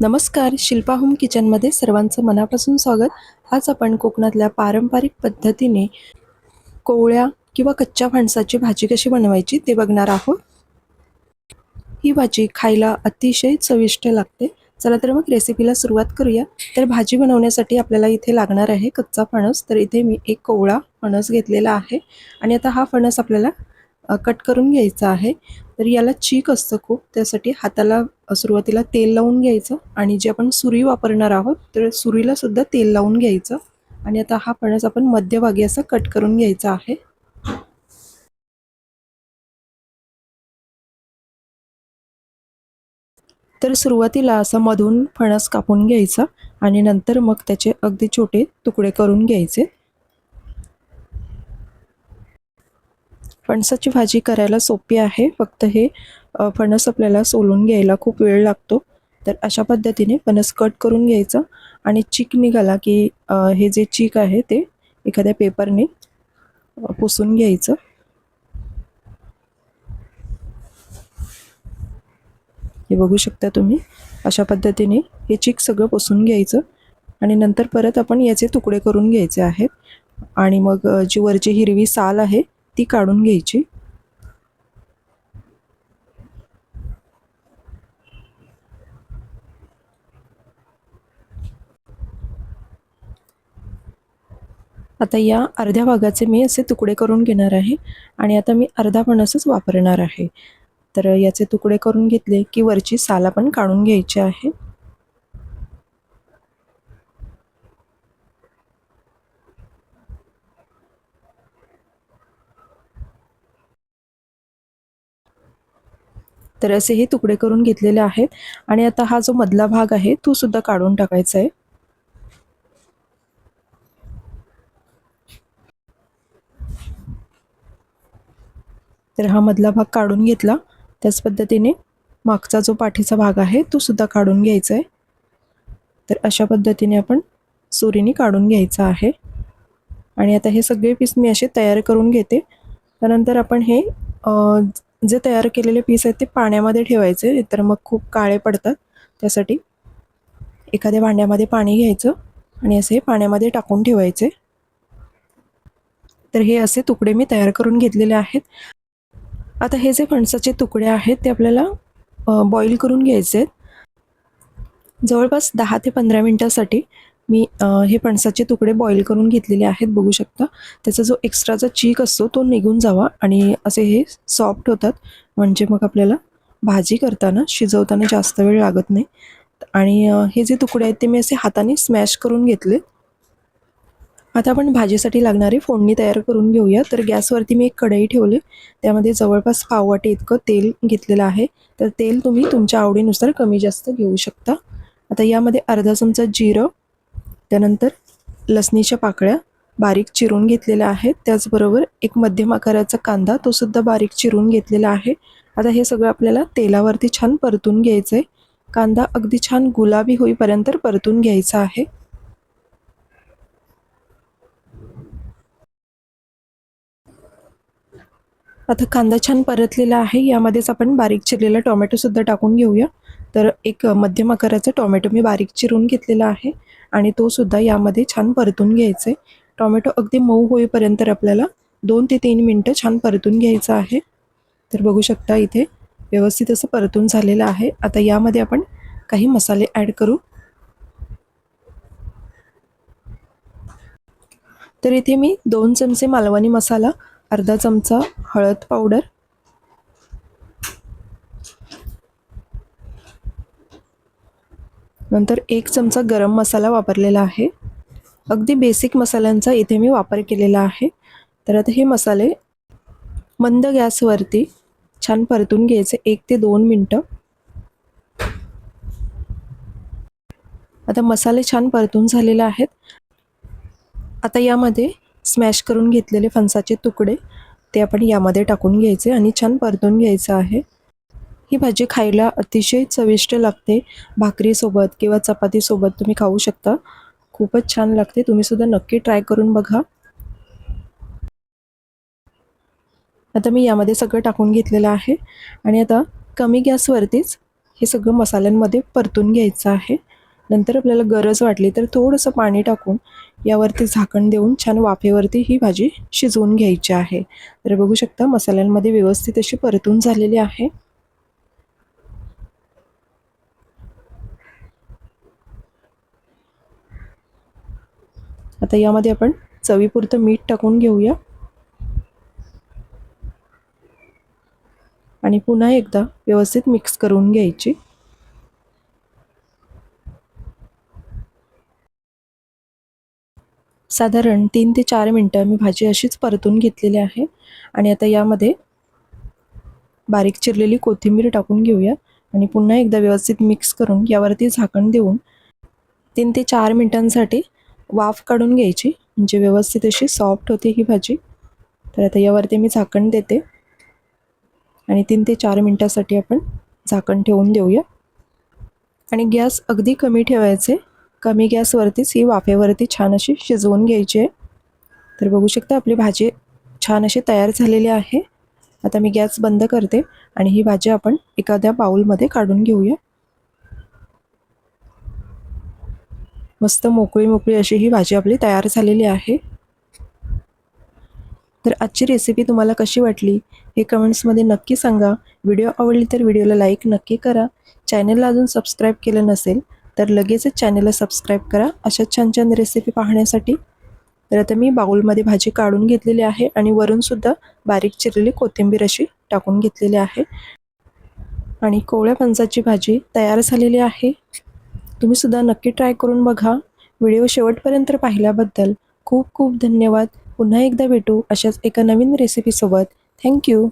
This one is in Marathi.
नमस्कार, शिल्पा होम किचनमध्ये सर्वांचं मनापासून स्वागत. आज आपण कोकणातल्या पारंपरिक पद्धतीने कोवळ्या किंवा कच्च्या फणसाची भाजी कशी बनवायची ते बघणार आहोत. ही भाजी खायला अतिशय चविष्ट लागते. चला तर मग रेसिपीला सुरुवात करूया. तर भाजी बनवण्यासाठी आपल्याला इथे लागणार आहे कच्चा फणस. तर इथे मी एक कोवळा फणस घेतलेला आहे आणि आता हा फणस आपल्याला कट करून घ्यायचा आहे. तर याला चीक असतं खूप, त्यासाठी हाताला सुरुवातीला तेल लावून घ्यायचं आणि जे आपण सुरी वापरणार आहोत तर सुरीला सुद्धा तेल लावून घ्यायचं आणि आता हा फणस आपण मध्यभागी असा कट करून घ्यायचा आहे. तर सुरुवातीला असा मधून फणस कापून घ्यायचा आणि नंतर मग त्याचे अगदी छोटे तुकडे करून घ्यायचे. फणसाची भाजी करायला सोपी आहे, फक्त हे फणस आपल्याला सोलून घ्यायला खूप वेळ लागतो. तर अशा पद्धतीने फणस कट करून घ्यायचं आणि चीक निघाला की हे जे चीक आहे ते एखाद्या पेपरने पुसून घ्यायचं. हे बघू शकता तुम्ही, अशा पद्धतीने हे चीक सगळं पुसून घ्यायचं आणि नंतर परत आपण याचे तुकडे करून घ्यायचे आहेत आणि मग जी वरची हिरवी साल आहे ती काढून घ्यायची. आता या अर्ध्या भागाचे मी असे तुकडे करून घेणार आहे आणि आता मी अर्धा फणसच वापरणार आहे. तर याचे तुकडे करून घेतले की वरची साल आपण काढून घ्यायची आहे. तर असे हे तुकडे करून घेतलेले आहेत आणि आता हा जो मधला भाग आहे तो सुद्धा काढून टाकायचा आहे. तर हा मधला भाग काढून घेतला. त्याच पद्धतीने मागचा जो पाठीचा भाग आहे तो सुद्धा काढून घ्यायचा आहे. तर अशा पद्धतीने आपण सुरीने काढून घ्यायचा आहे आणि आता हे सगळे पीस मी असे तयार करून घेते. त्यानंतर आपण हे जे तयार केलेले पीस आहेत ते पाण्यामध्ये ठेवायचे, तर मग खूप काळे पडतात. त्यासाठी एखाद्या भांड्यामध्ये पाणी घ्यायचं आणि असे पाण्यामध्ये टाकून ठेवायचे. तर हे असे तुकडे मी तयार करून घेतलेले आहेत. आता हे जे फणसाचे तुकडे आहेत ते आपल्याला बॉईल करून घ्यायचे आहेत. जवळपास 10 ते 15 मिनिटासाठी मी हे फणसाचे तुकडे बॉईल करून घेतलेले आहेत. बघू शकता त्याचा जो एक्स्ट्राचा चीक असतो तो निघून जावा आणि असे हे सॉफ्ट होतात, म्हणजे मग आपल्याला भाजी करताना शिजवताना जास्त वेळ लागत नाही. आणि हे जे तुकडे आहेत ते मी असे हाताने स्मॅश करून घेतले. आता आपण भाजीसाठी लागणारी फोडणी तयार करून घेऊया. तर गॅसवरती मी एक कढई ठेवली, त्यामध्ये जवळपास पाववाटी इतकं तेल घेतलेलं आहे. तर तेल तुम्ही तुमच्या आवडीनुसार कमी जास्त घेऊ शकता. आता यामध्ये अर्धा चमचा जिरं, त्यानंतर लसणीच्या पाकळ्या बारीक चिरून घेतलेल्या आहेत, त्याचबरोबर एक मध्यम आकाराचा कांदा तो सुद्धा बारीक चिरून घेतलेला आहे. आता हे सगळं आपल्याला तेलावरती छान परतून घ्यायचं आहे. कांदा अगदी छान गुलाबी होईपर्यंत परतून घ्यायचा आहे. आता कांदा छान परतलेला आहे, यामध्येच आपण बारीक चिरलेला टोमॅटोसुद्धा टाकून घेऊया. तर एक मध्यम आकाराचा टोमॅटो मी बारीक चिरून घेतलेला आहे आणि तो सुद्धा यामध्ये छान परतून घ्यायचा आहे. टोमॅटो अगदी मऊ होईपर्यंत आपल्याला 2 ते 3 मिनटं छान परतून घ्यायचं आहे. तर बघू शकता इथे व्यवस्थित असं परतून झालेलं आहे. आता यामध्ये आपण काही मसाले ॲड करू. तर इथे मी 2 चमचे मालवणी मसाला, अर्धा चमचा हळद पावडर, नंतर 1 चमचा गरम मसाला वापरलेला आहे. अगदी बेसिक मसाल्यांचा इथे मी वापर केलेला आहे. तर आता हे मसाले मंद गॅसवरती छान परतून घ्यायचे 1 ते 2 मिनटं. आता मसाले छान परतून झालेले आहेत. आता यामध्ये स्मॅश करून घेतलेले फणसाचे तुकडे ते आपण यामध्ये टाकून घ्यायचे आणि छान परतून घ्यायचं आहे. ही भाजी खायला अतिशय चविष्ट लागते. भाकरीसोबत किंवा चपातीसोबत तुम्ही खाऊ शकता. खूपच छान लागते. तुम्ही सुद्धा नक्की ट्राय करून बघा. आता मी यामध्ये सगळं टाकून घेतलेलं आहे आणि आता कमी गॅसवरतीच हे सगळं मसाल्यांमध्ये परतून घ्यायचं आहे. नंतर आपल्याला गरज वाटली तर थोडंसं पाणी टाकून यावरती झाकण देऊन छान वाफेवरती ही भाजी शिजवून घ्यायची आहे. तर बघू शकता मसाल्यांमध्ये व्यवस्थित अशी परतून झालेली आहे. आता यामध्ये आपण चवीपुरतं मीठ टाकून घेऊया आणि पुन्हा एकदा व्यवस्थित मिक्स करून घ्यायची. साधारण 3 ते 4 मिनटं मी भाजी अशीच परतून घेतलेली आहे आणि आता यामध्ये बारीक चिरलेली कोथिंबीर टाकून घेऊया आणि पुन्हा एकदा व्यवस्थित मिक्स करून यावरती झाकण देऊन 3 ते 4 मिनिटांसाठी वाफ काढून घ्यायची, म्हणजे व्यवस्थित अशी सॉफ्ट होते ही भाजी. तर आता यावरती मी झाकण देते आणि 3 ते 4 मिनिटासाठी आपण झाकण ठेवून देऊया आणि गॅस अगदी कमी ठेवायचे. कमी गॅसवरतीच ही वाफेवरती छान अशी शिजवून घ्यायची आहे. तर बघू शकता आपली भाजी छान अशी तयार झालेली आहे. आता मी गॅस बंद करते आणि ही भाजी आपण एखाद्या बाउलमध्ये काढून घेऊया. मस्त मोकळी मोकळी अशी ही भाजी आपली तयार झालेली आहे. तर आजची रेसिपी तुम्हाला कशी वाटली हे कमेंट्समध्ये नक्की सांगा. व्हिडिओ आवडली तर व्हिडिओला लाईक नक्की करा. चॅनलला अजून सबस्क्राईब केलं नसेल तर लगेचच चॅनलला सबस्क्राईब करा अशा छान छान रेसिपी पाहण्यासाठी. तर आता मी बाउलमध्ये भाजी काढून घेतलेली आहे आणि वरूनसुद्धा बारीक चिरलेली कोथिंबीर अशी टाकून घेतलेली आहे आणि कोवळ्या फणसाची भाजी तयार झालेली आहे. तुम्हीसुद्धा नक्की ट्राय करून बघा. व्हिडिओ शेवटपर्यंत पाहिल्याबद्दल खूप खूप धन्यवाद. पुन्हा एकदा भेटू अशाच एका नवीन रेसिपीसोबत. थँक्यू.